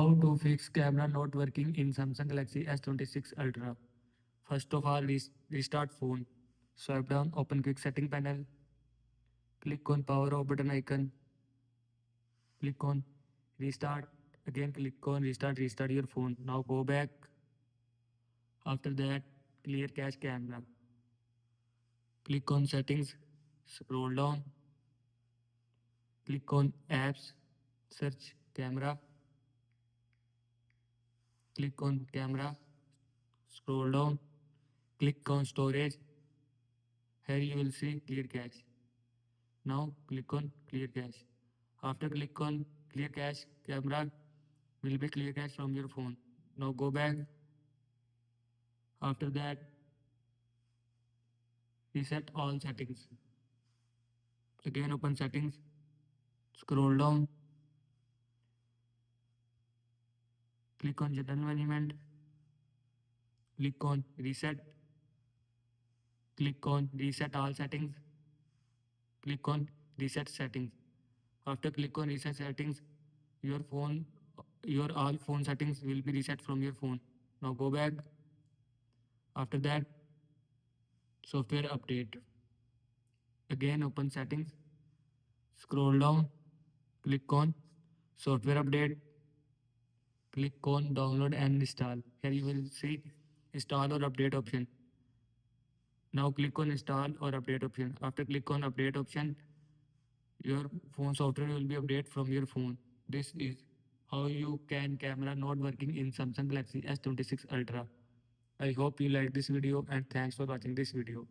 How to fix camera not working in Samsung Galaxy S26 Ultra. First of all, restart phone. Swipe down, open quick setting panel. Click on power off button icon. Click on restart. Again, click on restart. Restart your phone. Now go back. After that, clear cache camera. Click on settings. Scroll down. Click on apps. Search camera. Click on camera. Scroll down. Click on storage. Here you will see clear cache. Now click on clear cache. After click on clear cache, camera will be clear cache from your phone. Now go back. After that, reset all settings. Again open settings. Scroll down. Click on general management. Click on reset. Click on reset all settings. Click on reset settings. After click on reset settings, your phone, your all phone settings will be reset from your phone. Now go back. After that, software update. Again open settings. Scroll down. Click on software update. Click on download and install. Here you will see install or update option. Now click on install or update option. After click on update option, your phone software will be updated from your phone. This is how you can camera not working in Samsung Galaxy S26 Ultra. I hope you like this video and thanks for watching this video.